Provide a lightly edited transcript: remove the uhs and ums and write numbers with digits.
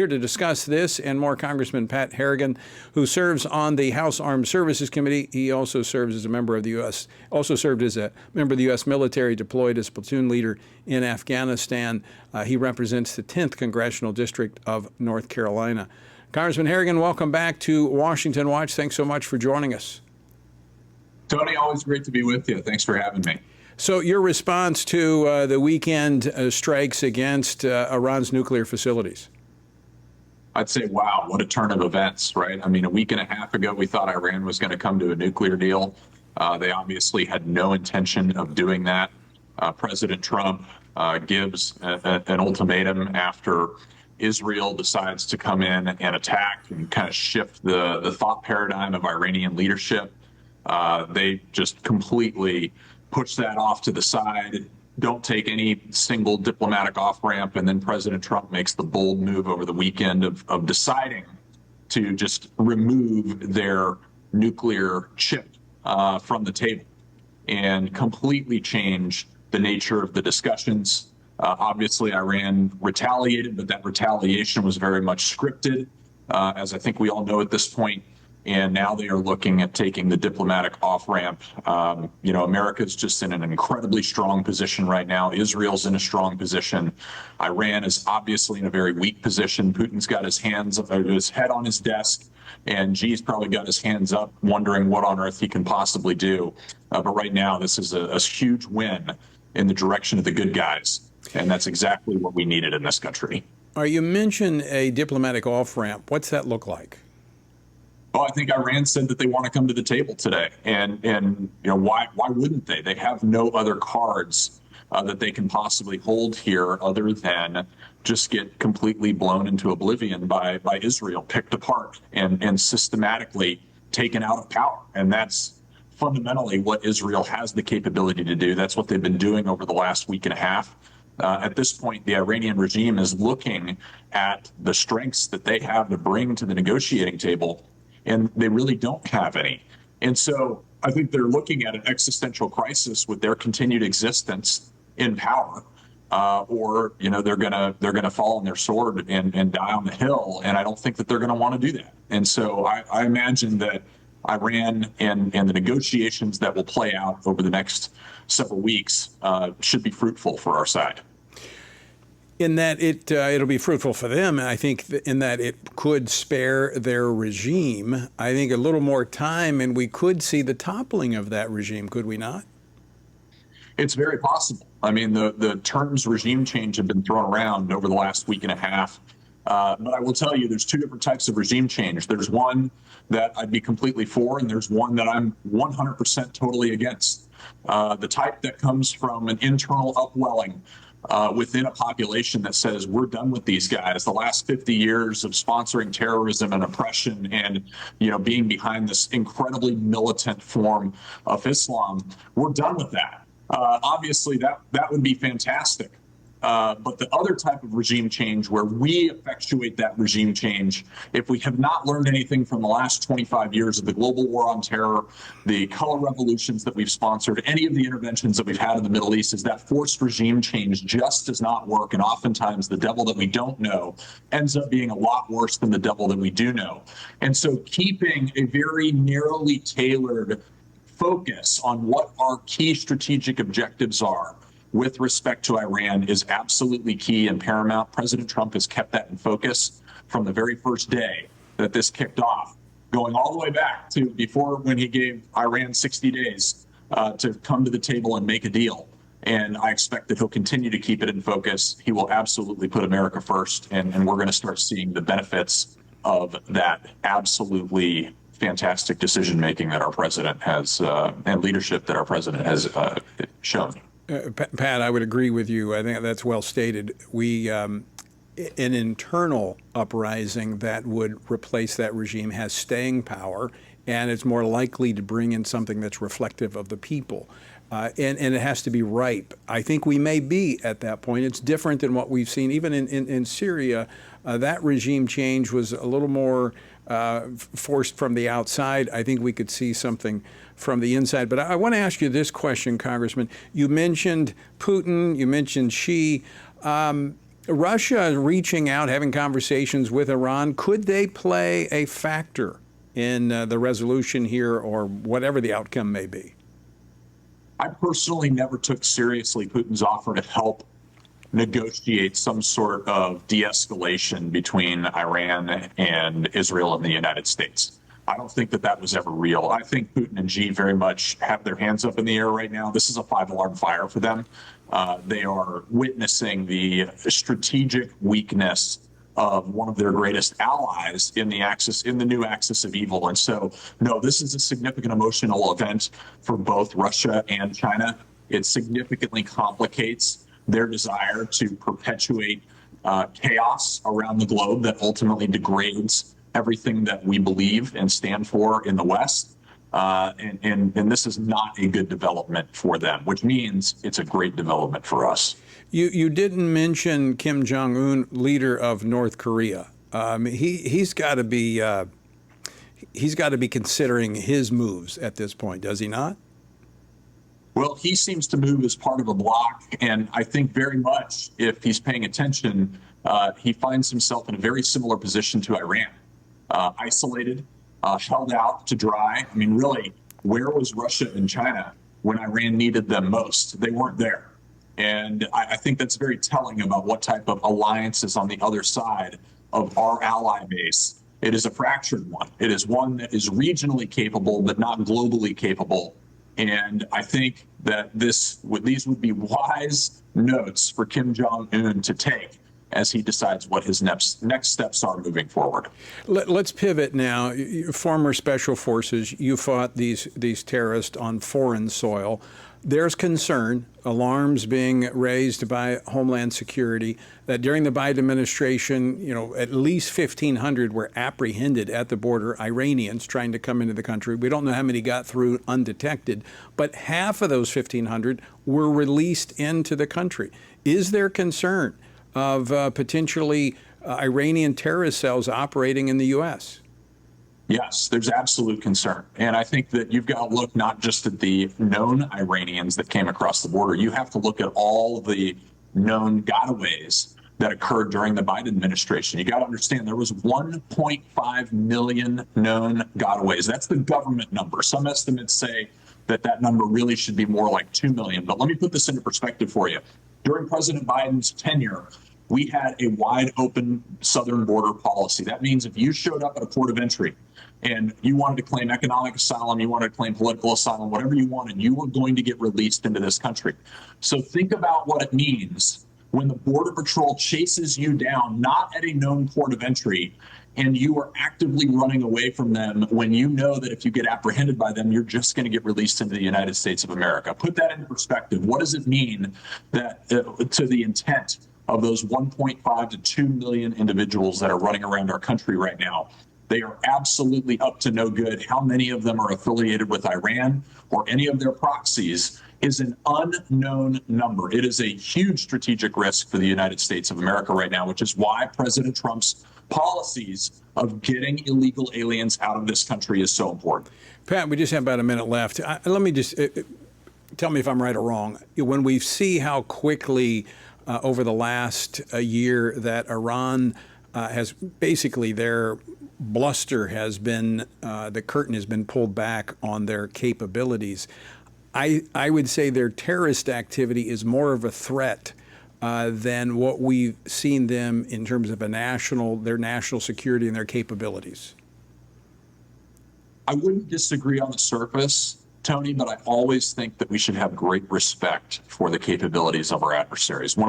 Here to discuss this and more, Congressman Pat Harrigan, who serves on the House Armed Services Committee. He also serves as a member of the U.S. also served as a member of the U.S. military, deployed as platoon leader in Afghanistan. He represents the 10th Congressional District of North Carolina. Congressman Harrigan, welcome back to Washington Watch. Thanks so much for joining us. Tony, always great to be with you. Thanks for having me. So your response to the weekend strikes against Iran's nuclear facilities? I'd say, wow, what a turn of events, right? I mean, a week and a half ago, we thought Iran was going to come to a nuclear deal. They obviously had no intention of doing that. President Trump gives an ultimatum after Israel decides to come in and attack and kind of shift the thought paradigm of Iranian leadership. They just completely push that off to the side, don't take any single diplomatic off-ramp, and then President Trump makes the bold move over the weekend of deciding to just remove their nuclear chip from the table and completely change the nature of the discussions. Obviously, Iran retaliated, but that retaliation was very much scripted, as I think we all know at this point. And now they are looking at taking the diplomatic off-ramp. America's just in an incredibly strong position right now. Israel's in a strong position. Iran is obviously in a very weak position. Putin's got his head on his desk, and Xi's probably got his hands up, wondering what on earth he can possibly do. But right now, this is a huge win in the direction of the good guys, and that's exactly what we needed in this country. You mentioned a diplomatic off-ramp. What's that look like? Well, I think Iran said that they want to come to the table today, and why wouldn't they? They have no other cards that they can possibly hold here other than just get completely blown into oblivion by Israel, picked apart and systematically taken out of power. And that's fundamentally what Israel has the capability to do. That's what they've been doing over the last week and a half. At this point, the Iranian regime is looking at the strengths that they have to bring to the negotiating table, and they really don't have any. And so I think they're looking at an existential crisis with their continued existence in power, or they're gonna fall on their sword and die on the hill. And I don't think that they're going to want to do that. And so I imagine that Iran and the negotiations that will play out over the next several weeks should be fruitful for our side. In that it'll be fruitful for them, and I think in that it could spare their regime, I think, a little more time, and we could see the toppling of that regime, could we not? It's very possible. I mean, the terms regime change have been thrown around over the last week and a half. But I will tell you, there's two different types of regime change. There's one that I'd be completely for, and there's one that I'm 100% totally against. The type that comes from an internal upwelling within a population that says, we're done with these guys. The last 50 years of sponsoring terrorism and oppression and, being behind this incredibly militant form of Islam, we're done with that. Obviously, that would be fantastic. But the other type of regime change, where we effectuate that regime change, if we have not learned anything from the last 25 years of the global war on terror, the color revolutions that we've sponsored, any of the interventions that we've had in the Middle East, is that forced regime change just does not work. And oftentimes the devil that we don't know ends up being a lot worse than the devil that we do know. And so keeping a very narrowly tailored focus on what our key strategic objectives are with respect to Iran is absolutely key and paramount. President Trump has kept that in focus from the very first day that this kicked off, going all the way back to before, when he gave Iran 60 days to come to the table and make a deal. And I expect that he'll continue to keep it in focus. He will absolutely put America first, and we're going to start seeing the benefits of that absolutely fantastic decision-making that our president has, and leadership that our president has shown. Pat, I would agree with you. I think that's well stated. An internal uprising that would replace that regime has staying power, and it's more likely to bring in something that's reflective of the people. And it has to be ripe. I think we may be at that point. It's different than what we've seen. Even in Syria, that regime change was a little more forced from the outside. I think we could see something from the inside. But I want to ask you this question, Congressman. You mentioned Putin, you mentioned Xi. Russia reaching out, having conversations with Iran, could they play a factor in the resolution here or whatever the outcome may be? I personally never took seriously Putin's offer to help negotiate some sort of de-escalation between Iran and Israel and the United States. I don't think that that was ever real. I think Putin and Xi very much have their hands up in the air right now. This is a five-alarm fire for them. They are witnessing the strategic weakness of one of their greatest allies in the new axis of evil. And so, no, this is a significant emotional event for both Russia and China. It significantly complicates their desire to perpetuate chaos around the globe that ultimately degrades everything that we believe and stand for in the West. And this is not a good development for them, which means it's a great development for us. You didn't mention Kim Jong-un, leader of North Korea. He's got to be considering his moves at this point, does he not? Well, he seems to move as part of a bloc, and I think very much, if he's paying attention, he finds himself in a very similar position to Iran, isolated, held out to dry. I mean, really, where was Russia and China when Iran needed them most? They weren't there. And I think that's very telling about what type of alliance is on the other side of our ally base. It is a fractured one. It is one that is regionally capable, but not globally capable. And I think that these would be wise notes for Kim Jong-un to take as he decides what his next steps are moving forward. Let's pivot now. Former special forces, you fought these terrorists on foreign soil. There's concern, alarms being raised by Homeland Security that during the Biden administration, at least 1,500 were apprehended at the border, Iranians trying to come into the country. We don't know how many got through undetected, but half of those 1,500 were released into the country. Is there concern of potentially Iranian terrorist cells operating in the U.S.? Yes, there's absolute concern. And I think that you've got to look not just at the known Iranians that came across the border, you have to look at all the known gotaways that occurred during the Biden administration. You got to understand there was 1.5 million known gotaways. That's the government number. Some estimates say that that number really should be more like 2 million. But let me put this into perspective for you. During President Biden's tenure, we had a wide open southern border policy. That means if you showed up at a port of entry and you wanted to claim economic asylum, you wanted to claim political asylum, whatever you wanted, you were going to get released into this country. So think about what it means when the Border Patrol chases you down, not at a known port of entry, and you are actively running away from them when you know that if you get apprehended by them, you're just going to get released into the United States of America. Put that in perspective. What does it mean that to the intent of those 1.5 to 2 million individuals that are running around our country right now? They are absolutely up to no good. How many of them are affiliated with Iran or any of their proxies is an unknown number. It is a huge strategic risk for the United States of America right now, which is why President Trump's policies of getting illegal aliens out of this country is so important. Pat, we just have about a minute left. Let me just tell me if I'm right or wrong. When we see how quickly over the last year that Iran has basically their bluster has been, the curtain has been pulled back on their capabilities. I would say their terrorist activity is more of a threat than what we've seen them in terms of their national security and their capabilities. I wouldn't disagree on the surface, Tony, but I always think that we should have great respect for the capabilities of our adversaries. One of